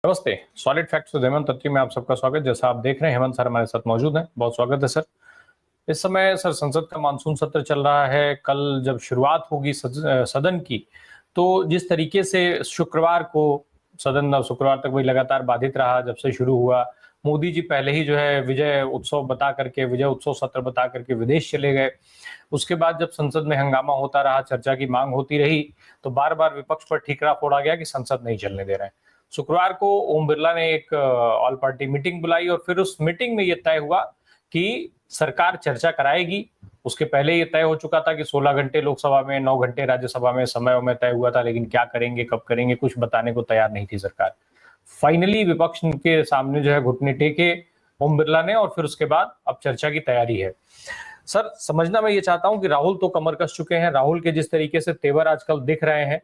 नमस्ते। Solid facts with Hemant अत्री में आप सबका स्वागत। जैसा आप देख रहे हैं हेमंत सर हमारे साथ मौजूद हैं, बहुत स्वागत है सर। इस समय सर संसद का मानसून सत्र चल रहा है। कल जब शुरुआत होगी सदन की, तो जिस तरीके से शुक्रवार को सदन शुक्रवार तक वही लगातार बाधित रहा। जब से शुरू हुआ, मोदी जी पहले ही जो है विजय उत्सव सत्र बता करके विदेश चले गए। उसके बाद जब संसद में हंगामा होता रहा, चर्चा की मांग होती रही, तो बार बार विपक्ष पर ठीकरा फोड़ा गया कि संसद नहीं चलने दे रहे हैं। शुक्रवार को ओम बिरला ने एक ऑल पार्टी मीटिंग बुलाई और फिर उस मीटिंग में यह तय हुआ कि सरकार चर्चा कराएगी। उसके पहले ये तय हो चुका था कि 16 घंटे लोकसभा में, 9 घंटे राज्यसभा में समय में तय हुआ था, लेकिन क्या करेंगे, कब करेंगे, कुछ बताने को तैयार नहीं थी सरकार। फाइनली विपक्ष के सामने जो है घुटने टेके ओम बिरला ने, और फिर उसके बाद अब चर्चा की तैयारी है। सर समझना मैं ये चाहता हूं कि राहुल तो कमर कस चुके हैं। राहुल के जिस तरीके से तेवर आजकल दिख रहे हैं,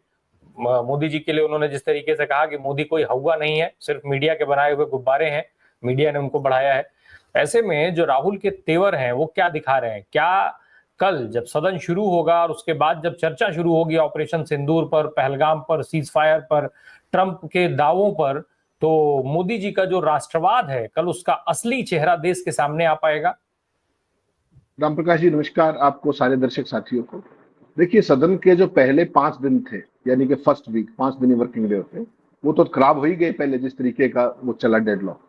मोदी जी के लिए उन्होंने जिस तरीके से कहा कि मोदी कोई हवा नहीं है, सिर्फ मीडिया के बनाए हुए गुब्बारे हैं, मीडिया ने उनको बढ़ाया है। ऐसे में जो राहुल के तेवर हैं वो क्या दिखा रहे हैं? क्या कल जब सदन शुरू होगा और उसके बाद जब चर्चा शुरू होगी ऑपरेशन सिंदूर पर, पहलगाम पर, सीज फायर पर, ट्रंप के दावों पर, तो मोदी जी का जो राष्ट्रवाद है कल उसका असली चेहरा देश के सामने आ पाएगा? राम प्रकाश जी नमस्कार, आपको सारे दर्शक साथियों को। देखिए, सदन के जो पहले 5 दिन थे, यानी कि फर्स्ट वीक 5 दिन वर्किंग डे होते, वो तो खराब हो ही गए पहले, जिस तरीके का वो चला डेडलॉक।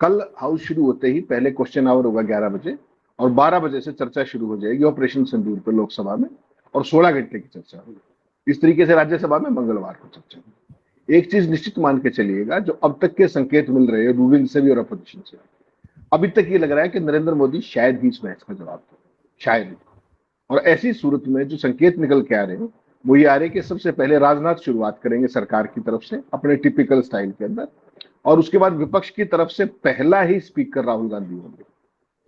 कल हाउस शुरू होते ही पहले क्वेश्चन आवर होगा 11 बजे और 12 बजे से चर्चा शुरू हो जाएगी ऑपरेशन सिंदूर पर लोकसभा में, और 16 घंटे की चर्चा होगी। इस तरीके से राज्यसभा में मंगलवार को चर्चा होगी। एक चीज निश्चित मान के चलिएगा, जो अब तक के संकेत मिल रहे हैं रूलिंग से भी और अपोजिशन से, अभी तक ये लग रहा है कि नरेंद्र मोदी शायद ही इस मैच का जवाब दें, शायद। और ऐसी सूरत में जो संकेत निकल के आ रहे हैं वो ये आ रहे हैं कि सबसे पहले राजनाथ शुरुआत करेंगे सरकार की तरफ से अपने टिपिकल स्टाइल के अंदर, और उसके बाद विपक्ष की तरफ से पहला ही स्पीकर राहुल गांधी होंगे।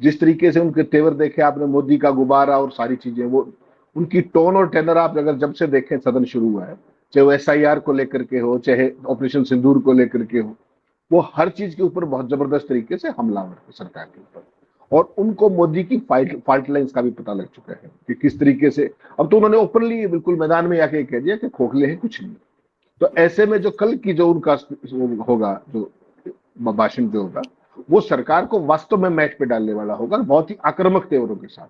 जिस तरीके से उनके तेवर देखे आपने, मोदी का गुब्बारा और सारी चीजें, वो उनकी टोन और टेनर आप अगर जब से देखें सदन शुरू हुआ है, चाहे वो SIR को लेकर के हो, चाहे ऑपरेशन सिंदूर को लेकर के हो, वो हर चीज के ऊपर बहुत जबरदस्त तरीके से हमलावर है सरकार के ऊपर। और उनको मोदी की फाल्ट लाइन्स का भी पता लग चुका है कि किस तरीके से। अब तो उन्होंने ओपनली बिल्कुल मैदान में आके कह दिया कि खोखले हैं, कुछ नहीं। तो ऐसे में जो कल की जो उनका होगा, जो भाषण जो होगा, वो सरकार को वास्तव में मैच पे डालने वाला होगा, बहुत ही आक्रामक तेवरों के साथ।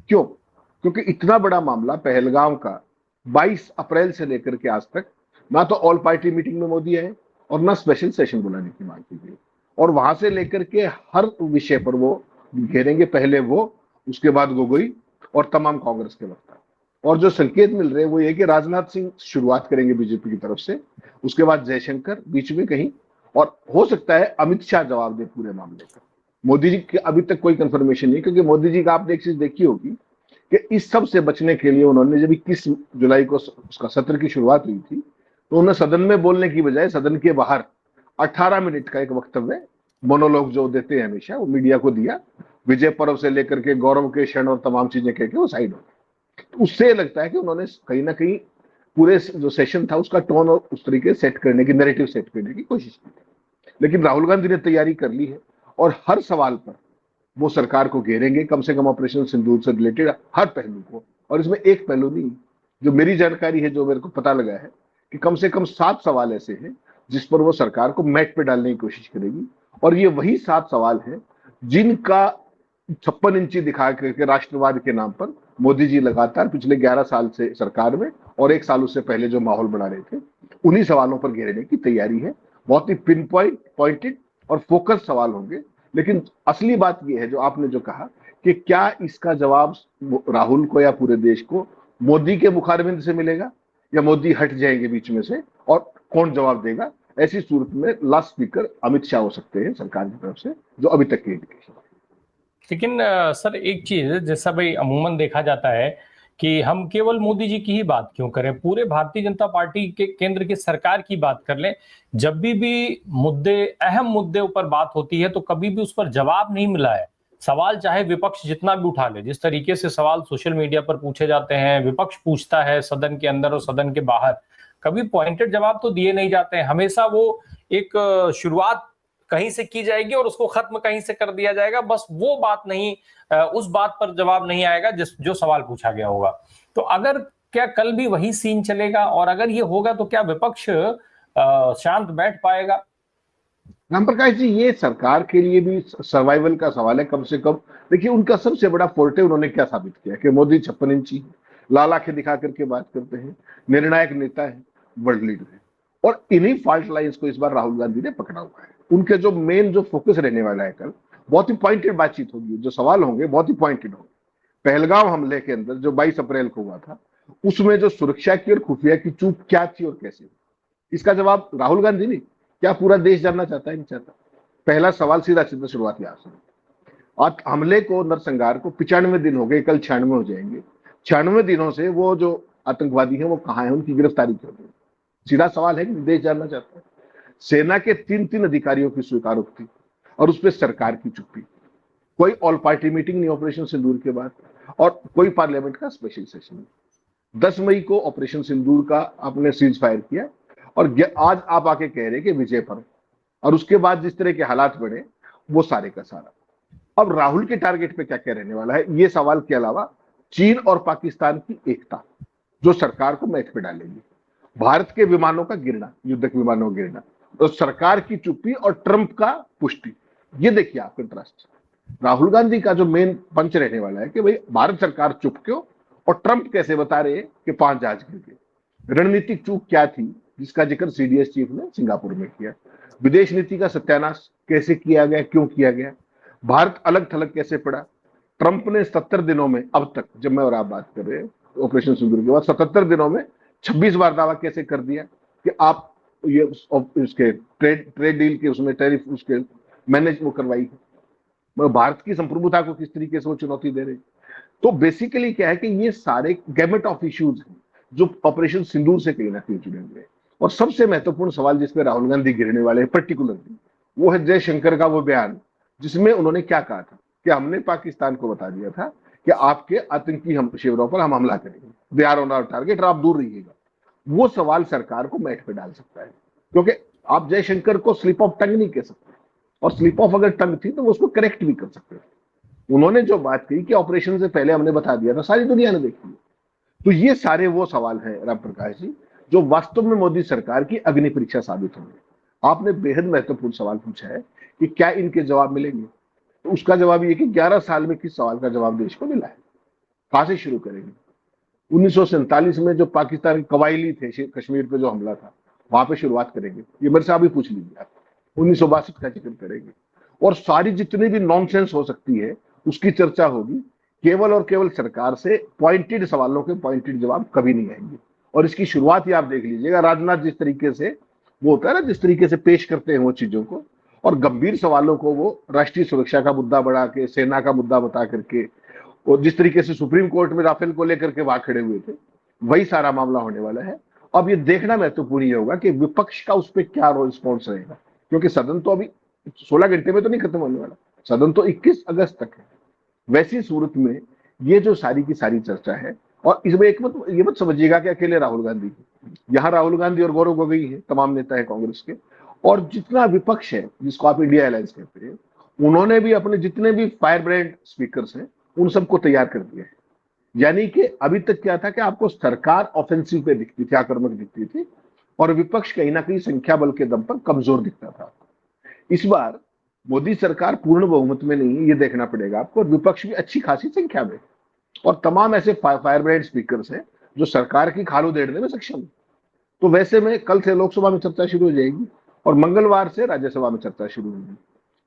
क्यों? क्योंकि इतना बड़ा मामला पहलगाम का 22 अप्रैल से लेकर के आज तक ना तो ऑल पार्टी मीटिंग में मोदी आए और ना स्पेशल सेशन बुलाने की मांग की गई, और वहां से लेकर के हर विषय पर वो घेरेंगे, पहले वो, उसके बाद गोगोई और तमाम कांग्रेस के वक्ता। और जो संकेत मिल रहे हैं वो ये कि राजनाथ सिंह शुरुआत करेंगे बीजेपी की तरफ से, उसके बाद जयशंकर बीच में कहीं, और हो सकता है अमित शाह जवाब दे पूरे मामले का। मोदी जी की अभी तक कोई कंफर्मेशन नहीं, क्योंकि मोदी जी का आपने एक चीज देखी होगी कि इस सब से बचने के लिए उन्होंने, जब 21 जुलाई को उसका सत्र की शुरुआत हुई थी, तो उन्होंने सदन में बोलने की बजाय सदन के बाहर 18 मिनट का एक वक्तव्य, मोनोलॉग जो देते हैं हमेशा, वो मीडिया को दिया। विजय पर्व से लेकर के गौरव के क्षण और तमाम चीजें कह के वो साइड हो गए। तो उससे लगता है कि उन्होंने कहीं ना कहीं पूरे जो सेशन था उसका टोन और उस तरीके सेट करने की, नैरेटिव सेट करने की कोशिश की थी। लेकिन राहुल गांधी ने तैयारी कर ली है और हर सवाल पर वो सरकार को घेरेंगे, कम से कम ऑपरेशन सिंदूर से रिलेटेड हर पहलू को। और इसमें एक पहलू नहीं, जो मेरी जानकारी है, जो मेरे को पता लगा है कि कम से कम 7 सवाल ऐसे हैं जिस पर वो सरकार को मैट पे डालने की कोशिश करेगी। और ये वही 7 सवाल हैं जिनका 56 इंची दिखा करके राष्ट्रवाद के नाम पर मोदी जी लगातार पिछले 11 साल से सरकार में, और 1 साल उससे पहले जो माहौल बना रहे थे, उन्हीं सवालों पर घेरने की तैयारी है। बहुत ही पिन पॉइंटेड और फोकस सवाल होंगे। लेकिन असली बात यह है, जो आपने जो कहा, कि क्या इसका जवाब राहुल को या पूरे देश को मोदी के मुखारबिंद से मिलेगा, या मोदी हट जाएंगे बीच में से, और कौन जवाब देगा? ऐसी सूरत में लास्ट स्पीकर अमित शाह हो सकते हैं सरकार की तरफ से, जो अभी तक के इंडिकेशन। लेकिन सर एक चीज, जैसा भाई अमूमन देखा जाता है कि हम केवल मोदी जी की ही बात क्यों करें, पूरे भारतीय जनता पार्टी के केंद्र की सरकार की बात कर लें। जब भी मुद्दे, अहम मुद्दे पर बात होती है तो कभी भी उस पर जवाब नहीं मिला है। सवाल चाहे विपक्ष जितना भी उठा ले, जिस तरीके से सवाल सोशल मीडिया पर पूछे जाते हैं, विपक्ष पूछता है सदन के अंदर और सदन के बाहर, कभी पॉइंटेड जवाब तो दिए नहीं जाते हैं। हमेशा वो एक शुरुआत कहीं से की जाएगी और उसको खत्म कहीं से कर दिया जाएगा, बस वो बात नहीं, उस बात पर जवाब नहीं आएगा जो सवाल पूछा गया होगा। तो अगर क्या कल भी वही सीन चलेगा, और अगर ये होगा तो क्या विपक्ष शांत बैठ पाएगा? राम प्रकाश जी, ये सरकार के लिए भी सर्वाइवल का सवाल है कम से कम। देखिए, उनका सबसे बड़ा फोर्टे उन्होंने क्या साबित किया कि मोदी 56 इंची लाल आंखें दिखा करके बात करते हैं, निर्णायक नेता है, वर्ल्ड लीडर है। और इन्हीं फॉल्ट लाइंस को इस बार राहुल गांधी ने पकड़ा हुआ है। उनके जो फोकस रहने वाला है कल, बहुत ही पॉइंटेड बातचीत होगी, जो सवाल होंगे बहुत ही पॉइंटेड होंगे। पहलगाम हमले के अंदर जो 22 अप्रैल को हुआ था, उसमें जो सुरक्षा की और खुफिया की चूक क्या थी और कैसे हुई, इसका जवाब राहुल गांधी नहीं, क्या पूरा देश जानना चाहता है? नहीं चाहता। पहला सवाल सीधा सीधा शुरुआत यहां से। और हमले को, नरसंहार को 95 दिन हो गए, कल 96 हो जाएंगे। 96 दिनों से वो जो आतंकवादी हैं वो कहाँ है, उनकी गिरफ्तारी क्यों नहीं? सीधा सवाल है कि देश जानना चाहता है। सेना के 3 अधिकारियों की स्वीकारोक्ति और उस पर सरकार की चुप्पी। कोई ऑल पार्टी मीटिंग नहीं ऑपरेशन सिंदूर के बाद, और कोई पार्लियामेंट का स्पेशल सेशन नहीं। 10 मई को ऑपरेशन सिंदूर का आपने सीज फायर किया, और आज आप आके कह रहे कि विजय पर्व, और उसके बाद जिस तरह के हालात बने, वो सारे का सारा। अब राहुल के टारगेट पे क्या क्या रहने वाला है, ये सवाल के अलावा चीन और पाकिस्तान की एकता, जो सरकार को मैच पे डालेगी। भारत के विमानों का गिरना, युद्धक विमानों का गिरना, तो सरकार की चुप्पी और ट्रंप का पुष्टि। ये देखिए आप कंट्रास्ट। राहुल गांधी का जो मेन पंच रहने वाला है कि भाई भारत सरकार चुप क्यों, और ट्रंप कैसे बता रहे हैं कि 5 जहाज गिर गए। रणनीतिक चूक क्या थी, जिसका जिक्र सीडीएस चीफ ने सिंगापुर में किया। विदेश नीति का सत्यानाश कैसे किया गया, क्यों किया गया। भारत अलग थलग कैसे पड़ा। ट्रंप ने 77 दिनों में, अब तक जब मैं और आप बात कर रहे हैं ऑपरेशन सिंदूर के बाद, 77 दिनों में 26 बार दावा कैसे कर दिया कि आप ये उसके ट्रेड डील के उसमें टैरिफ उसके मैनेज वो करवाई है। भारत की संप्रभुता को किस तरीके से वो चुनौती दे रहे। तो बेसिकली क्या है कि ये सारे गैमेट ऑफ इश्यूज हैं जो ऑपरेशन सिंदूर से कहीं ना कहीं जुड़े हुए हैं। और सबसे महत्वपूर्ण सवाल जिसपे राहुल गांधी गिरने वाले हैं पर्टिकुलरली, वो है जयशंकर का वो बयान, जिसमें उन्होंने क्या कहा था कि हमने पाकिस्तान को बता दिया था कि आपके आतंकी हम शिविरों पर हम हमला करेंगे, they are on our target, और आप दूर रहिएगा। वो सवाल सरकार को मैट पे डाल सकता है, क्योंकि आप जयशंकर को स्लिप ऑफ टंग नहीं कह सकते, और स्लिप ऑफ अगर टंग थी तो वो उसको करेक्ट भी कर सकते थे। उन्होंने जो बात कही कि ऑपरेशन से पहले हमने बता दिया था, सारी दुनिया ने देखी। तो ये सारे वो सवाल हैं राम प्रकाश जी, जो वास्तव में मोदी सरकार की अग्नि परीक्षा साबित होंगे। आपने बेहद महत्वपूर्ण सवाल पूछा है कि क्या इनके जवाब मिलेंगे, तो उसका जवाब ये कि 11 साल में किस सवाल का जवाब देश को मिला है। कहां से शुरू करेंगे? 1947 में जो पाकिस्तान के कबायली थे, कश्मीर पे जो हमला था, वहां पे शुरुआत करेंगे। ये मेरे से अभी पूछ लीजिए आप। 1962 का जिक्र करेंगे, और सारी जितनी भी नॉनसेंस हो सकती है उसकी चर्चा होगी। केवल और केवल सरकार से पॉइंटेड सवालों के पॉइंटेड जवाब कभी नहीं आएंगे। और इसकी शुरुआत ही आप देख लीजिएगा, राजनाथ जिस तरीके से वो होता है ना, जिस तरीके से पेश करते हैं वो चीजों को, और गंभीर सवालों को वो राष्ट्रीय सुरक्षा का मुद्दा बढ़ा के, सेना का मुद्दा बता करके, और जिस तरीके से सुप्रीम कोर्ट में राफेल को लेकर के वहां खड़े हुए थे, वही सारा मामला होने वाला है। अब ये देखना महत्वपूर्ण ये होगा कि विपक्ष का उस पर क्या रिस्पॉन्स रहेगा, क्योंकि सदन तो अभी 16 घंटे में तो नहीं खत्म होने वाला, सदन तो 21 अगस्त तक है। वैसी सूरत में ये जो सारी की सारी चर्चा है, और इसमें एक मत ये मत समझिएगा कि अकेले राहुल गांधी, यहाँ राहुल गांधी और गौरव गोगोई है, तमाम नेता है कांग्रेस के, और जितना विपक्ष है जिसको आप इंडिया अलायंस कहते हैं, उन्होंने भी अपने जितने भी फायर ब्रांड स्पीकर्स हैं उन सबको तैयार कर दिया है। यानी कि अभी तक क्या था कि आपको सरकार ऑफेंसिव पे दिखती थी, आक्रामक दिखती थी, और विपक्ष कहीं ना कहीं संख्या बल के दम पर कमजोर दिखता था। इस बार मोदी सरकार पूर्ण बहुमत में नहीं है, ये देखना पड़ेगा आपको, और विपक्ष भी अच्छी खासी संख्या में, और तमाम ऐसे फायर ब्रांड स्पीकर्स हैं जो सरकार की खाल उधेड़ने में सक्षम है। तो वैसे में कल से लोकसभा में चर्चा शुरू हो जाएगी, और मंगलवार से राज्यसभा में चर्चा शुरू होगी।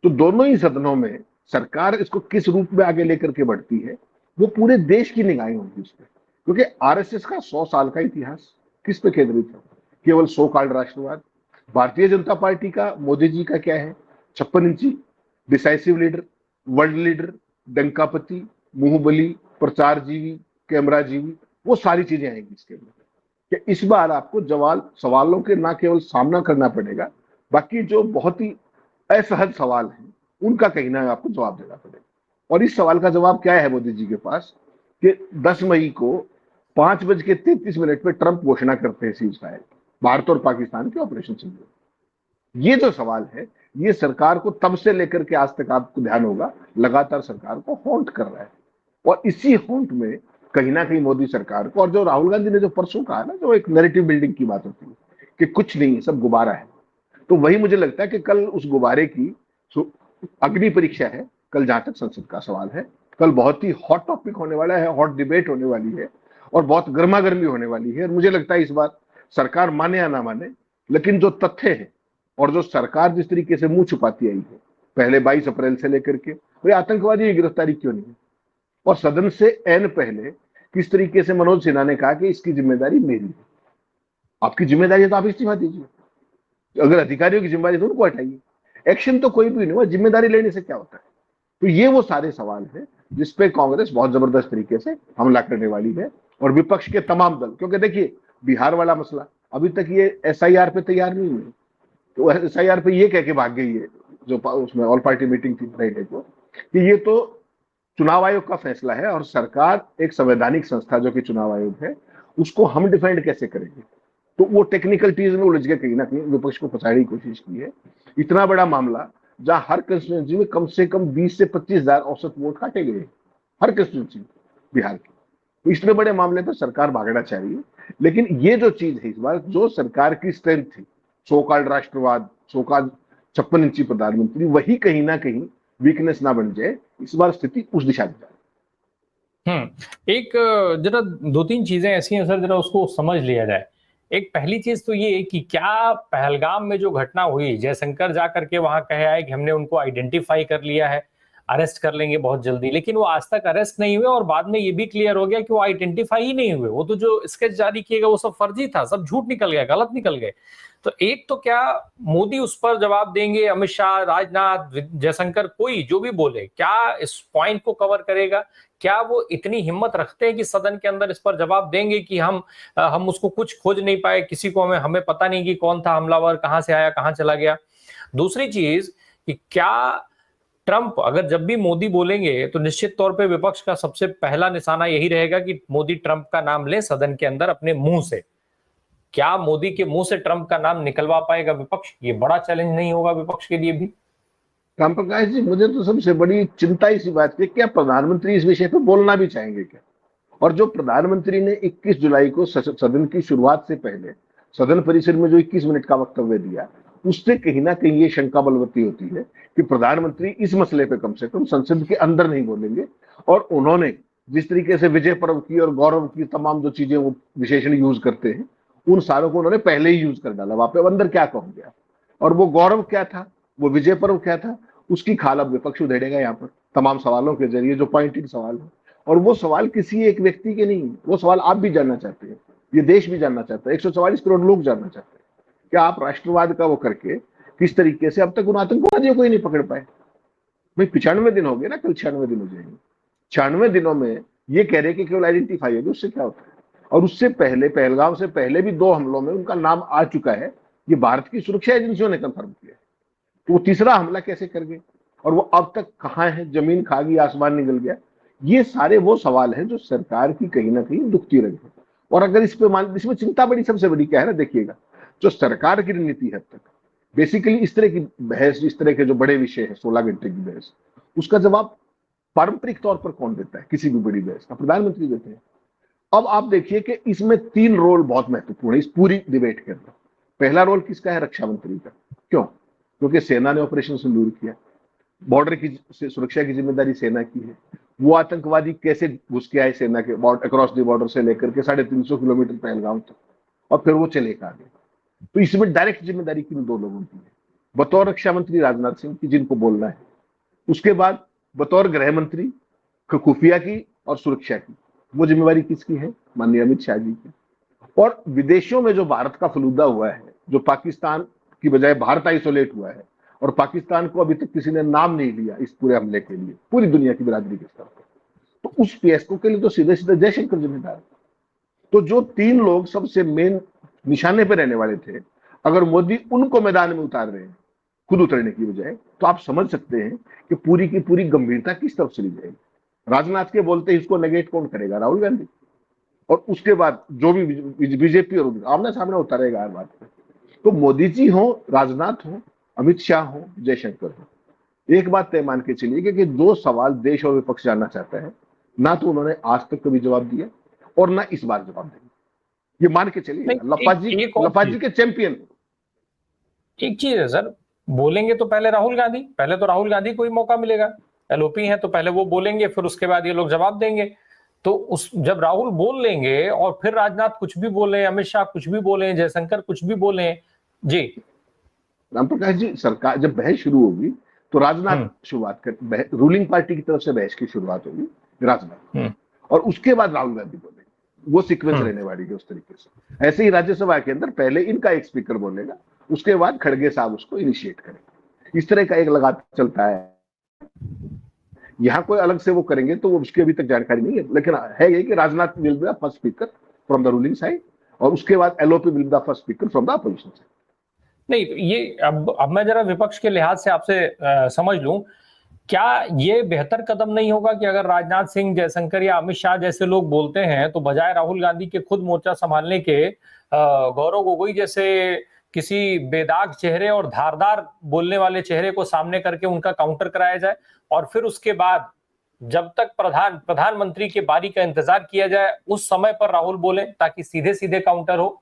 तो दोनों ही सदनों में सरकार इसको किस रूप में आगे लेकर के बढ़ती है, वो पूरे देश की निगाहें होंगी उस पर। क्योंकि आरएसएस का 100 साल का इतिहास किस पे केंद्रित है? केवल सो कॉल्ड राष्ट्रवाद। भारतीय जनता पार्टी का, मोदी जी का क्या है? 56 इंची, डिसाइसिव लीडर, वर्ल्ड लीडर, डंकापति, मुंहबली, प्रचार जीवी, कैमरा जीवी, वो सारी चीजें आएंगी इसके अंदर। कि इस बार आपको सवालों के ना केवल सामना करना पड़ेगा, बाकी जो बहुत ही असहज सवाल हैं उनका कहीं ना आपको जवाब देना पड़ेगा। और इस सवाल का जवाब क्या है मोदी जी के पास, कि 10 मई को 5:33 पे ट्रंप घोषणा करते हैं सीज फायर, भारत और पाकिस्तान के ऑपरेशन सिंदूर। ये जो सवाल है, ये सरकार को तब से लेकर के आज तक, आपको ध्यान होगा, लगातार सरकार को हॉन्ट कर रहा है। और इसी हॉन्ट में कहीं ना कहीं मोदी सरकार को, और जो राहुल गांधी ने जो परसों कहा ना, जो एक नैरेटिव बिल्डिंग की बात होती है कि कुछ नहीं, सब गुब्बारा है, तो वही मुझे लगता है कि कल उस गुब्बारे की अग्नि परीक्षा है, कल जहां तक संसद का सवाल है, कल बहुत ही हॉट टॉपिक होने वाला है, हॉट डिबेट होने वाली है और बहुत गर्मा गर्मी होने वाली है। और मुझे लगता है इस बार सरकार माने या ना माने, लेकिन जो तथ्य है और जो सरकार जिस तरीके से मुंह छुपाती आई है पहले 22 अप्रैल से लेकर के, तो आतंकवादी की गिरफ्तारी क्यों नहीं है, और सदन से एन पहले किस तरीके से मनोज सिन्हा ने कहा कि इसकी जिम्मेदारी मेरी है। आपकी जिम्मेदारी है तो आप इस्तीफा दीजिए, अगर अधिकारियों की जिम्मेदारी तो उनको हटाइए। एक्शन तो कोई भी नहीं हुआ, जिम्मेदारी लेने से क्या होता है। तो ये वो सारे सवाल है जिसपे कांग्रेस बहुत जबरदस्त तरीके से हमला करने वाली है, और विपक्ष के तमाम दल, क्योंकि देखिए बिहार वाला मसला अभी तक ये एसआईआर पे तैयार नहीं हुई, तो एसआईआर पे ये कह के भाग गई है जो उसमें ऑल पार्टी मीटिंग थी फ्राइडे को, कि ये तो चुनाव आयोग का फैसला है और सरकार एक संवैधानिक संस्था जो कि चुनाव आयोग है उसको हम डिफेंड कैसे करेंगे। तो वो टेक्निकल चीज में उलझ के कहीं ना कहीं विपक्ष को फंसाने की कोशिश की है। इतना बड़ा मामला जहां हर कंस्टिट्यूंसी में कम से कम 20 से 25 हजार औसत वोट काटे गए, हर कंस्टिट्यूंसी बिहार की। तो इतने बड़े मामले पर सरकार भागना चाहिए, लेकिन ये जो चीज है इस बार, जो सरकार की स्ट्रेंथ थी, सोकाल्ड राष्ट्रवाद, सोकाल्ड 56 इंची प्रधानमंत्री, वही कहीं ना कहीं वीकनेस ना बन जाए। इस बार स्थिति उस दिशा में जा रही है। एक जरा दो तीन चीजें ऐसी हैं सर, जरा उसको समझ लिया जाए। एक पहली चीज तो ये कि क्या पहलगाम में जो घटना हुई, जयशंकर जा करके वहां कहे आए कि हमने उनको आइडेंटिफाई कर लिया है, अरेस्ट कर लेंगे बहुत जल्दी, लेकिन वो आज तक अरेस्ट नहीं हुए और बाद में ये भी क्लियर हो गया कि वो आइडेंटिफाई ही नहीं हुए। वो तो जो स्केच जारी किए गए वो सब फर्जी था, सब झूठ निकल गया, गलत निकल गए। तो एक तो क्या मोदी उस पर जवाब देंगे, अमित शाह, राजनाथ, जयशंकर, कोई जो भी बोले, क्या इस पॉइंट को कवर करेगा? क्या वो इतनी हिम्मत रखते हैं कि सदन के अंदर इस पर जवाब देंगे कि हम उसको कुछ खोज नहीं पाए, किसी को हमें पता नहीं कि कौन था हमलावर, कहां से आया, कहां चला गया? दूसरी चीज कि क्या ट्रंप अगर जब भी मोदी बोलेंगे तो निश्चित तौर पे विपक्ष का सबसे पहला निशाना यही रहेगा कि मोदी ट्रंप का नाम ले सदन के अंदर अपने मुंह से। क्या मोदी के मुंह से ट्रंप का नाम निकलवा पाएगा विपक्ष? ये बड़ा चैलेंज नहीं होगा विपक्ष के लिए भी? राम प्रकाश जी, मुझे तो सबसे बड़ी चिंता इसी बात की, क्या प्रधानमंत्री इस विषय पर बोलना भी चाहेंगे क्या? और जो प्रधानमंत्री ने 21 जुलाई को सदन की शुरुआत से पहले सदन परिसर में जो 21 मिनट का वक्तव्य दिया, उससे कहीं ना कहीं ये शंका बलवती होती है कि प्रधानमंत्री इस मसले पे कम से कम संसद के अंदर नहीं बोलेंगे। और उन्होंने जिस तरीके से विजय पर्व की और गौरव की तमाम जो चीजें वो विशेषण यूज करते हैं, उन सारों को उन्होंने पहले ही यूज कर डाला। वहां पे अंदर क्या कहोगे आप? और वो गौरव क्या था, वो विजय पर्व क्या था, उसकी खाल अब विपक्ष उधेड़ेगा यहाँ पर तमाम सवालों के जरिए, जो पॉइंटेड सवाल है। और वो सवाल किसी एक व्यक्ति के नहीं, वो सवाल आप भी जानना चाहते हैं, ये देश भी जानना चाहता है, 144 करोड़ लोग जानना चाहते हैं कि आप राष्ट्रवाद का वो करके किस तरीके से अब तक उन आतंकवादियों को ही नहीं पकड़ पाए। भाई 95 दिन हो गए ना, कल 96 दिन हो जाएंगे। 96 दिनों में ये कह रहे कि केवल आइडेंटिफाई होगी, उससे क्या होता है? और उससे पहले, पहलगाम से पहले भी 2 हमलों में उनका नाम आ चुका है, ये भारत की सुरक्षा एजेंसियों ने कंफर्म किया है। तो वो तीसरा हमला कैसे कर गए, और वो अब तक कहां है? जमीन खा गई, आसमान निकल गया। ये सारे वो सवाल हैं जो सरकार की कहीं ना कहीं दुखती रही है। और अगर इस पे इसमें चिंता बड़ी सबसे बड़ी क्या है ना, देखिएगा, जो सरकार की रणनीति है अब तक बेसिकली इस तरह की बहस, इस तरह के जो बड़े विषय है 16 घंटे की बहस, उसका जवाब पारंपरिक तौर पर कौन देता है? किसी भी बड़ी बहस का प्रधानमंत्री देते हैं। अब आप देखिए कि इसमें 3 रोल बहुत महत्वपूर्ण है इस पूरी डिबेट के अंदर। पहला रोल किसका है? रक्षा मंत्री का। क्यों? क्योंकि सेना ने ऑपरेशन सिंदूर किया, बॉर्डर की सुरक्षा की जिम्मेदारी सेना की है। वो आतंकवादी कैसे घुस के आए सेना के अक्रॉस द बॉर्डर से लेकर के 350 किलोमीटर पहलगाम तक, और फिर वो चले कहा गए। तो इसमें डायरेक्ट जिम्मेदारी किन 2 लोगों की है? बतौर रक्षा मंत्री राजनाथ सिंह की, जिनको बोलना है। उसके बाद बतौर गृह मंत्री खुफिया की और सुरक्षा की, वो जिम्मेवारी किसकी है? माननीय अमित शाह जी की। और विदेशों में जो भारत का फलूदा हुआ है, जो पाकिस्तान की बजाय भारत आइसोलेट हुआ है, और पाकिस्तान को अभी तक किसी ने नाम नहीं लिया इस पूरे हमले के लिए, पूरी दुनिया की बिरादरी के स्तर पर, तो उस फियास्को के लिए तो सीधे सीधे जयशंकर जिम्मेदार है। तो जो 3 लोग सबसे मेन निशाने पर रहने वाले थे, अगर मोदी उनको मैदान में उतार रहे हैं खुद उतरने की बजाय, तो आप समझ सकते हैं कि पूरी की पूरी गंभीरता किस तरफ चली जाएगी। राजनाथ के बोलते ही इसको नेगेट कौन करेगा? राहुल गांधी। और उसके बाद जो भी बीजेपी और आमने सामने उतारेगा हर बात में। तो मोदी जी हो, राजनाथ हो, अमित शाह हो, जयशंकर हो, एक बात तय मान के चलिए कि 2 सवाल देश और विपक्ष जानना चाहता है, ना तो उन्होंने आज तक कभी जवाब दिया और ना इस बार जवाब देंगे। ये मान के चलिए, लपाजी के चैंपियन। एक चीज है सर, बोलेंगे तो पहले राहुल गांधी, पहले तो राहुल गांधी को ही मौका मिलेगा। एलओपी है तो पहले वो बोलेंगे, फिर उसके बाद ये लोग जवाब देंगे। तो उस जब राहुल बोल लेंगे और फिर राजनाथ कुछ भी बोले, अमित शाह कुछ भी बोले, जयशंकर कुछ भी बोले जी। राम प्रकाश जी, सरकार जब बहस शुरू होगी तो राजनाथ शुरुआत कर, रूलिंग पार्टी की तरफ से बहस की शुरुआत होगी राजनाथ, और उसके बाद राहुल गांधी बोलेंगे। वो सीक्वेंस रहने वाली है उस तरीके से। ऐसे ही राज्यसभा के अंदर पहले इनका एक स्पीकर बोलेगा, उसके बाद खड़गे साहब उसको इनिशिएट करेंगे। इस तरह का एक लगातार चलता है। यहाँ कोई अलग से वो करेंगे तो वो उसकी अभी तक जानकारी नहीं है, लेकिन है ये कि Rajnath will be the first speaker from the ruling side, और उसके बाद LOP will be the first speaker from the opposition side. नहीं, ये अब मैं जरा विपक्ष के लिहाज से आपसे समझ लूं, क्या ये बेहतर कदम नहीं होगा कि अगर राजनाथ सिंह, जयशंकर या अमित शाह जैसे लोग बोलते हैं तो बजाय राहुल गांधी के खुद मोर्चा संभालने के गौरव गोगोई जैसे किसी बेदाग चेहरे और धारदार बोलने वाले चेहरे को सामने करके उनका काउंटर कराया जाए, और फिर उसके बाद जब तक प्रधानमंत्री के बारी का इंतजार किया जाए उस समय पर राहुल बोले, ताकि सीधे सीधे काउंटर हो।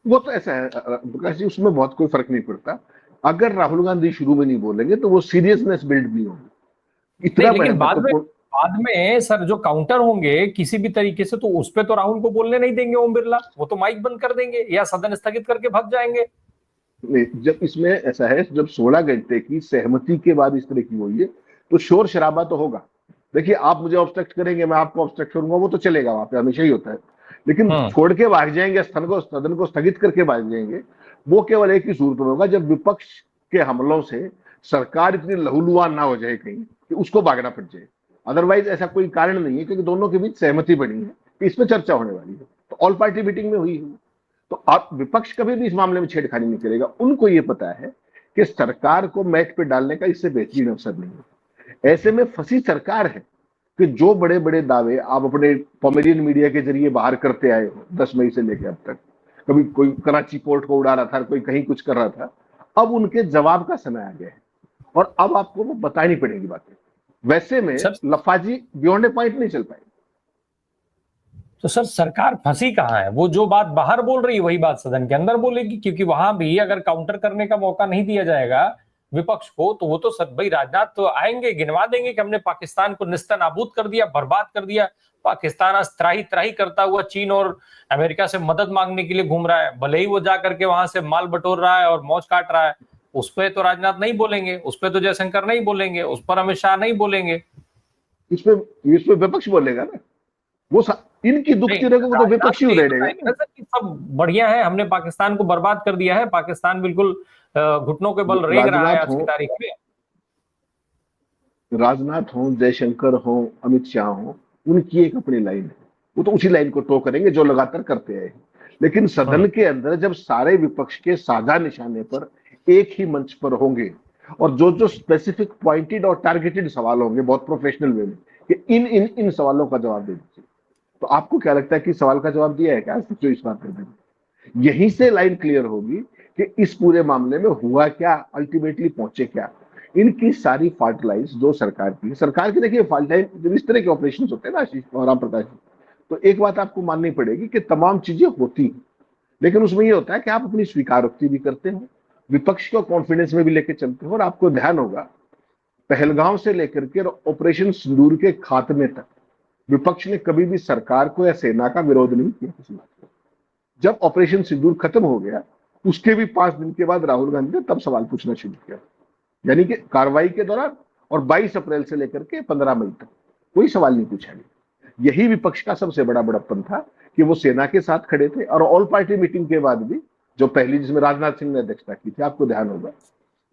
वो तो ऐसा है प्रकाश जी, उसमें बहुत कोई फर्क नहीं पड़ता। अगर राहुल गांधी शुरू में नहीं बोलेंगे तो वो सीरियसनेस बिल्ड नहीं होगी। इतना नहीं, बड़ा लेकिन बाद में सर जो काउंटर होंगे किसी भी तरीके से, तो उस पे तो राहुल को बोलने नहीं देंगे ओम बिरला, वो तो माइक बंद कर देंगे या सदन स्थगित करके भाग जाएंगे। नहीं, जब इसमें ऐसा है, जब 16 घंटे की सहमति के बाद इस तरह की हुई है तो शोर शराबा तो होगा। देखिए, आप मुझे ऑब्स्ट्रक्ट करेंगे, मैं आपको ऑब्स्ट्रक्ट करूंगा, वो तो चलेगा, वहां पे हमेशा ही होता है। लेकिन छोड़ के भाग जाएंगे, सदन को स्थगित करके भाग जाएंगे, वो केवल एक ही सूरत में होगा, जब विपक्ष के हमलों से सरकार इतनी लहूलुहान ना हो जाए कहीं कि उसको भागना पड़ जाए। अदरवाइज ऐसा कोई कारण नहीं है, क्योंकि दोनों के बीच सहमति बनी है कि इस पर चर्चा होने वाली है, तो ऑल पार्टी मीटिंग में हुई है। तो आप विपक्ष कभी भी इस मामले में छेड़खानी नहीं करेगा। उनको ये पता है कि सरकार को मैच पे डालने का इससे बेहतरीन अवसर नहीं है। ऐसे में फंसी सरकार है कि जो बड़े बड़े दावे आप अपने पॉमेरियन मीडिया के जरिए बाहर करते आए हो 10 मई से लेकर अब तक, कभी कोई कराची पोर्ट को उड़ा रहा था, कोई कहीं कुछ कर रहा था, अब उनके जवाब का समय आ गया है और अब आपको वो बतानी पड़ेगी बातें। वैसे में लफाजी बियॉन्ड ए पॉइंट नहीं चल पाएगी। तो सर सरकार फंसी कहाँ है? वो जो बात बाहर बोल रही है वही बात सदन के अंदर बोलेगी, क्योंकि वहां भी अगर काउंटर करने का मौका नहीं दिया जाएगा विपक्ष को, तो वो तो सर भाई राजनाथ तो आएंगे, गिनवा देंगे कि हमने पाकिस्तान को निस्तानाबूद कर दिया, बर्बाद कर दिया। पाकिस्तान आज त्राही त्राही करता हुआ चीन और अमेरिका से मदद मांगने के लिए घूम रहा है, भले ही वो जा करके वहां से माल बटोर रहा है और मौज काट रहा है। उस पर तो राजनाथ नहीं बोलेंगे, उस पर तो जयशंकर नहीं बोलेंगे, उस पर अमित शाह नहीं बोलेंगे। इसमें विपक्ष बोलेगा ना। वो इनकी दुखती रहेगा तो विपक्षी उड़ेगा। सब बढ़िया है, हमने पाकिस्तान को बर्बाद कर दिया है, पाकिस्तान बिल्कुल घुटनों के बल रेंग रहा है आज की तारीख में। राजनाथ हो, जयशंकर हो, अमित शाह हो, उनकी एक अपनी लाइन है, वो तो उसी लाइन को टो करेंगे जो लगातार करते आए। लेकिन सदन के अंदर जब सारे विपक्ष के साझा निशाने पर एक ही मंच पर होंगे और जो जो स्पेसिफिक पॉइंटेड और टारगेटेड सवाल होंगे बहुत प्रोफेशनल वे में कि इन सवालों का जवाब दे दीजिए, तो आपको क्या लगता है कि सवाल का जवाब दिया है क्या जो इस बात कर देंगे? यहीं से लाइन क्लियर होगी कि इस पूरे मामले में हुआ क्या, अल्टीमेटली पहुंचे क्या। इनकी सारी फॉल्ट लाइन्स जो सरकार की देखिए फॉल्ट लाइन, जब इस तरह के ऑपरेशन होते हैं ना आशीष और राम प्रकाश जी, तो एक बात आपको माननी पड़ेगी कि तमाम चीजें होती हैं, लेकिन उसमें यह होता है कि आप अपनी स्वीकारोक्ति भी करते हो, विपक्ष को कॉन्फिडेंस में भी लेकर चलते हो, और आपको ध्यान होगा पहलगांव से लेकर के ऑपरेशन सिंदूर के खात्मे तक विपक्ष ने कभी भी सरकार को या सेना का विरोध नहीं किया किसी बात को। जब ऑपरेशन सिंदूर खत्म हो गया उसके भी 5 दिन के बाद राहुल गांधी ने तब सवाल पूछना शुरू किया, यानी कि कार्रवाई के दौरान, और 22 अप्रैल से लेकर के 15 मई तक कोई सवाल नहीं पूछा गया। यही विपक्ष का सबसे बड़ा बड़प्पन था कि वो सेना के साथ खड़े थे, और ऑल पार्टी मीटिंग के बाद भी, जो पहली जिसमें राजनाथ सिंह ने अध्यक्षता की थी, आपको ध्यान होगा,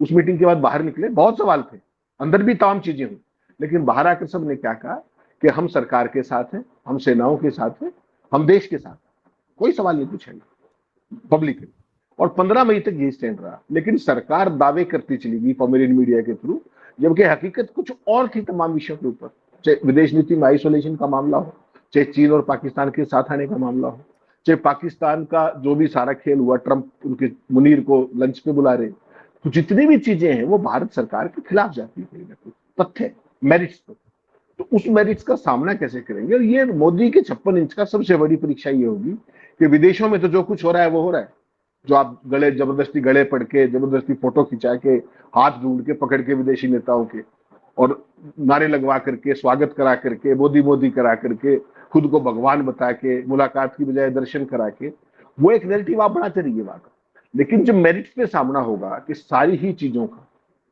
उस मीटिंग के बाद बाहर निकले, बहुत सवाल थे, अंदर भी तमाम चीजें हुई, लेकिन बाहर आकर सबने क्या कहा कि हम सरकार के साथ हैं, हम सेनाओं के साथ हैं, हम देश के साथ, कोई सवाल नहीं पूछेंगे पब्लिकली। और 15 मई तक यही स्टैंड रहा। लेकिन सरकार दावे करती चली गई पॉमेरियन मीडिया के थ्रू, जबकि हकीकत कुछ और थी तमाम विषयों के ऊपर, चाहे विदेश नीति में आइसोलेशन का मामला हो, चाहे चीन और पाकिस्तान के साथ आने का मामला हो, चाहे पाकिस्तान का जो भी सारा खेल हुआ, ट्रंप उनके मुनीर को लंच पे बुला रहे, तो जितनी भी चीजें हैं वो भारत सरकार के खिलाफ जाती है, तथ्य मेरिट्स पर। तो उस मेरिट्स का सामना कैसे करेंगे? और ये मोदी के 56 इंच का सबसे बड़ी परीक्षा ये होगी कि विदेशों में तो जो कुछ हो रहा है वो हो रहा है, जो आप गले जबरदस्ती गले पड़ के, जबरदस्ती फोटो खिंचा के, हाथ ढूंढ के पकड़ के विदेशी नेताओं के, और नारे लगवा करके, स्वागत करा करके, मोदी मोदी करा करके, खुद को भगवान बता के, मुलाकात की बजाय दर्शन करा के, वो एक नैरेटिव आप बनाते रहिए वहां का। लेकिन जब मेरिट पे सामना होगा कि सारी ही चीजों का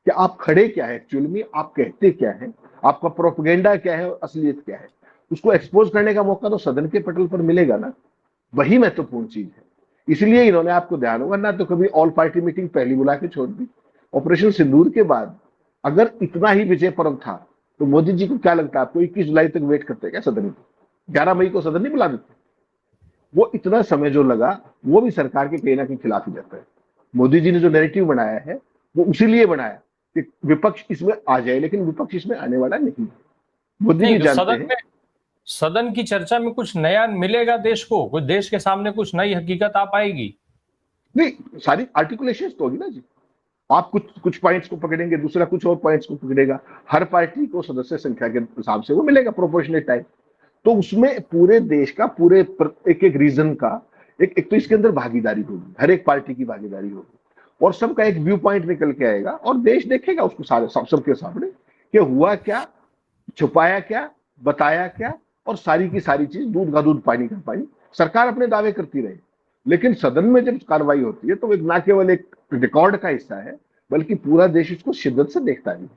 कि आप खड़े क्या है एक्चुअल में, आप कहते क्या है, आपका प्रोपेगेंडा क्या है और असलियत क्या है, उसको एक्सपोज करने का मौका तो सदन के पटल पर मिलेगा ना। वही महत्वपूर्ण चीज है। इसलिए इन्होंने, आपको ध्यान होगा ना, तो कभी ऑल पार्टी मीटिंग पहली बुला के छोड़ दी। ऑपरेशन सिंदूर के बाद अगर इतना ही विजय पर्व था तो मोदी जी को क्या लगता है, आपको 21 जुलाई तक वेट करते क्या सदन की? 11 मई को सदन नहीं बुला देते? वो इतना समय जो लगा वो भी सरकार के कहीं ना कहीं खिलाफ ही जाता है। मोदी जी ने जो नैरेटिव बनाया है वो उसी लिए बनाया कि विपक्ष इसमें आ जाए, लेकिन विपक्ष इसमें आने वाला नहीं है। मोदी जी नहीं, जानते हैं। सदन की चर्चा में कुछ नया मिलेगा देश को, कुछ देश के सामने कुछ नई हकीकत आ पाएगी? नहीं, सारी आर्टिकुलेशन तो होगी ना जी। आप कुछ कुछ पॉइंट्स को पकड़ेंगे, दूसरा कुछ और पॉइंट्स को पकड़ेगा। हर पार्टी को सदस्य संख्या के हिसाब से वो मिलेगा प्रोपोर्शनेट टाइम। तो उसमें पूरे देश का, पूरे एक एक रीजन का एक तो इसके अंदर भागीदारी होगी, हर एक पार्टी की भागीदारी होगी, और सबका एक व्यू पॉइंट निकल के आएगा और देश देखेगा उसको सारे सबके सामने कि हुआ क्या, छुपाया क्या, बताया क्या, और सारी की सारी चीज दूध का दूध पानी का पानी। सरकार अपने दावे करती रहे, लेकिन सदन में जब कार्रवाई होती है तो वो ना केवल एक रिकॉर्ड का हिस्सा है, बल्कि पूरा देश उसको शिद्दत से देखता है।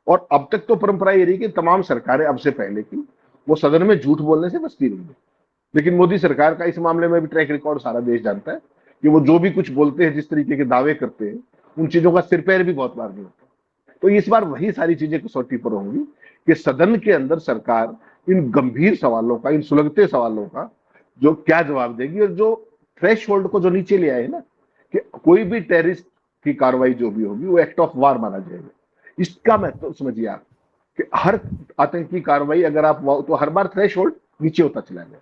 और अब तक तो परंपरा ये रही कि तमाम सरकारें, अब से पहले की, वो सदन में झूठ बोलने से बचती रही है। लेकिन मोदी सरकार का इस मामले में भी ट्रैक रिकॉर्ड सारा देश जानता है कि वो जो भी कुछ बोलते हैं, जिस तरीके के दावे करते हैं, उन चीजों का सिर पैर भी बहुत बार नहीं होता। तो इस बार वही सारी चीजें कसौटी पर होंगी कि सदन के अंदर सरकार इन गंभीर सवालों का, इन सुलगते सवालों का जो क्या जवाब देगी, और जो थ्रेश होल्ड को जो नीचे ले आए ना, कि कोई भी टेररिस्ट की कार्रवाई जो भी होगी वो एक्ट ऑफ वार माना जाएगा। इसका महत्व समझिए आप कि हर आतंकी कार्रवाई अगर आप, तो हर बार थ्रेश होल्ड नीचे होता चला जाए।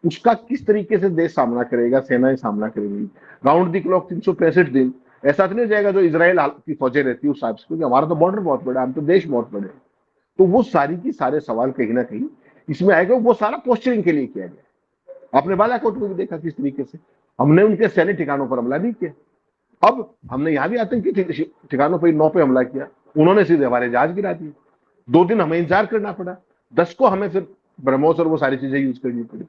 उसका किस तरीके से देश सामना करेगा, सेनाएं सामना करेंगी राउंड दी क्लॉक 365 दिन। ऐसा तो नहीं हो जाएगा जो इजराइल की फौजें रहती है उस हिसाब से, क्योंकि हमारा तो बॉर्डर बहुत बड़ा है, हम तो देश बहुत बड़े हैं। तो वो सारी की सारे सवाल कहीं ना कहीं इसमें आएगा। वो सारा पोस्चरिंग के लिए किया गया। आपने बालाकोट में भी देखा किस तरीके से हमने उनके सैन्य ठिकानों पर हमला नहीं किया। अब हमने यहां भी आतंकी ठिकानों पर 9 पे हमला किया, उन्होंने सीधे हमारे जहाज गिरा दिए। 2 दिन हमें इंतजार करना पड़ा, 10 को हमें फिर ब्रह्मोस और वो सारी चीजें यूज करनी पड़ी।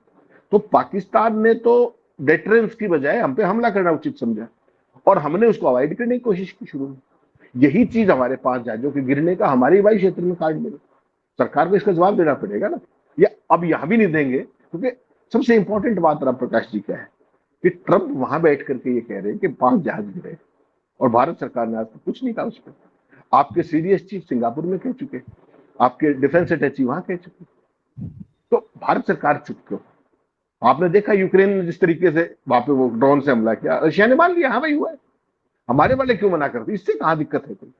तो पाकिस्तान ने तो डेटरेंस की बजाय हम पे हमला करना उचित समझा, और हमने उसको अवॉइड करने की कोशिश की शुरू में। यही चीज हमारे 5 जहाजों के गिरने का हमारे वायु क्षेत्र में काट मिला। सरकार को इसका जवाब देना पड़ेगा ना। ये अब यहां भी नहीं देंगे, क्योंकि सबसे इंपॉर्टेंट बात राम प्रकाश जी क्या है कि ट्रंप वहां बैठ करके ये कह रहे हैं कि 5 जहाज गिरे, और भारत सरकार ने आज तक कुछ नहीं कहा उस पर। आपके सीडीएस चीफ सिंगापुर में कह चुके, आपके डिफेंस अटैची वहां कह चुके। तो भारत सरकार चुप क्यों? आपने देखा यूक्रेन ने जिस तरीके से वहां पे वो ड्रोन से हमला किया, रशिया ने मान लिया हाँ भाई हुआ है। हमारे वाले क्यों मना करते? इससे कहां दिक्कत है? कोई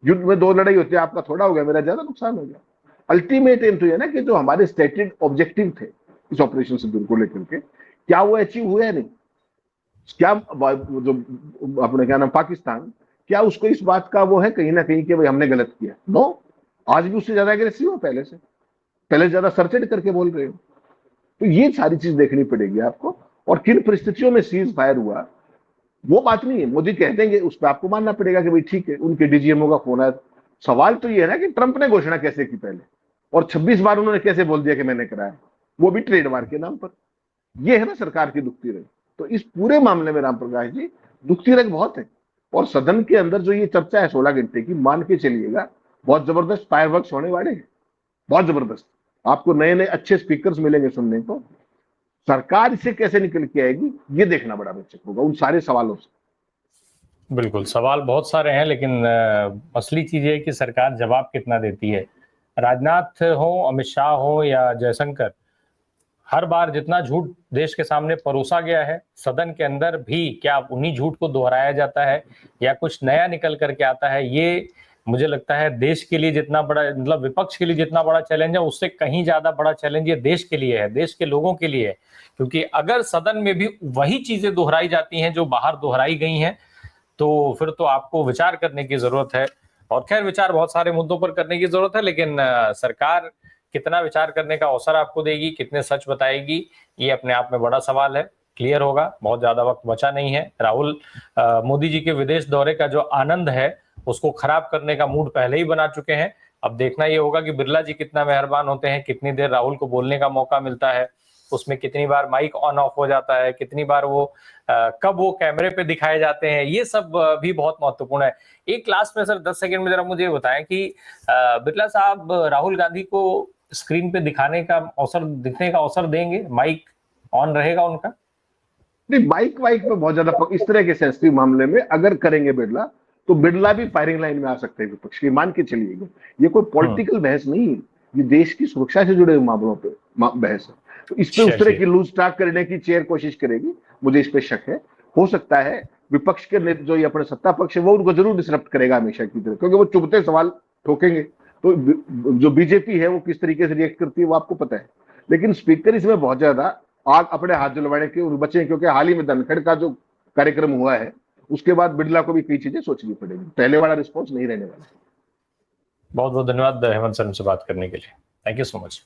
युद्ध में 2 लड़ाई होती है, आपका थोड़ा हो गया, मेरा ज्यादा नुकसान हो गया। अल्टीमेट एम तो ये ना कि जो हमारे स्टेटेड ऑब्जेक्टिव थे इस ऑपरेशन सिंदूर को लेकर के, क्या वो अचीव हुए या नहीं? क्या जो अपने क्या नाम पाकिस्तान, क्या उसको इस बात का वो है कहीं ना कहीं कि भाई हमने गलत किया? नो, आज भी उससे ज्यादा अग्रेसिव हो पहले से, पहले ज्यादा सर्टेड करके बोल रहे हो। तो ये सारी चीज देखनी पड़ेगी आपको, और किन परिस्थितियों में सीज फायर हुआ वो बात नहीं है। मोदी कह देंगे, उस पर आपको मानना पड़ेगा कि भाई ठीक है, उनके डीजीएमओ का फोन है। सवाल तो ये है ना कि ट्रंप ने घोषणा कैसे की पहले, और 26 बार उन्होंने कैसे बोल दिया कि मैंने कराया, वो भी ट्रेडमार्क के नाम पर। ये है ना सरकार की दुखती रंग। तो इस पूरे मामले में राम प्रकाश जी दुखती रंग बहुत है। और सदन के अंदर जो ये चर्चा है 16 घंटे की, मान के चलिएगा बहुत जबरदस्त फायरवर्क्स होने वाले हैं, बहुत जबरदस्त। आपको नए नए अच्छे स्पीकर्स मिलेंगे सुनने को। सरकार इसे कैसे निकल के आएगी ये देखना बड़ा रोचक होगा उन सारे सवालों से। बिल्कुल, सवाल बहुत सारे हैं, लेकिन असली चीज ये है कि सरकार जवाब कितना देती है। राजनाथ हो, अमित शाह हो या जयशंकर, हर बार जितना झूठ देश के सामने परोसा गया है, सदन के अंदर भी क्या उन्हीं झूठ को दोहराया जाता है या कुछ नया निकल करके आता है? ये मुझे लगता है देश के लिए जितना बड़ा, मतलब विपक्ष के लिए जितना बड़ा चैलेंज है, उससे कहीं ज्यादा बड़ा चैलेंज ये देश के लिए है, देश के लोगों के लिए है। क्योंकि अगर सदन में भी वही चीजें दोहराई जाती हैं जो बाहर दोहराई गई हैं, तो फिर तो आपको विचार करने की जरूरत है। और खैर, विचार बहुत सारे मुद्दों पर करने की जरूरत है, लेकिन सरकार कितना विचार करने का अवसर आपको देगी, कितने सच बताएगी, ये अपने आप में बड़ा सवाल है। क्लियर होगा, बहुत ज्यादा वक्त बचा नहीं है। राहुल मोदी जी के विदेश दौरे का जो आनंद है उसको खराब करने का मूड पहले ही बना चुके हैं। अब देखना ये होगा कि बिरला जी कितना मेहरबान होते हैं, कितनी देर राहुल को बोलने का मौका मिलता है, उसमें कितनी बार माइक ऑन ऑफ हो जाता है, कितनी बार वो कब वो कैमरे पे दिखाए जाते हैं, ये सब भी बहुत महत्वपूर्ण है। एक लास्ट में सर 10 सेकंड में जरा मुझे बताएं कि बिरला साहब राहुल गांधी को स्क्रीन पे दिखने का अवसर देंगे, माइक ऑन रहेगा उनका? नहीं, बाइक वाइक में बहुत ज्यादा इस तरह के सेंसिटिव मामले में अगर करेंगे बिरला, तो बिरला भी फायरिंग लाइन में आ सकते हैं विपक्ष की, मान के चलिए। ये कोई पॉलिटिकल बहस नहीं है, ये देश की सुरक्षा से जुड़े मामलों पे बहस है। तो इस पे उस तरह की लूज टाक करने की चेयर कोशिश करेगी, मुझे इस पे शक है। हो सकता है विपक्ष के जो ये अपने सत्ता पक्ष है वो उनको जरूर डिसरप्ट करेगा हमेशा की तरह, क्योंकि वो चुभते सवाल ठोकेंगे। तो जो बीजेपी है वो किस तरीके से रिएक्ट करती है वो आपको पता है। लेकिन स्पीकर इसमें बहुत ज्यादा आग अपने हाथ जलवाने के बचे, क्योंकि हाल ही में धनखड़ का जो कार्यक्रम हुआ है उसके बाद बिरला को भी कई चीजें सोचनी पड़ेगी, पहले वाला रिस्पॉन्स नहीं रहने वाला। बहुत बहुत धन्यवाद हेमंत सर, से बात करने के लिए। Thank you so much.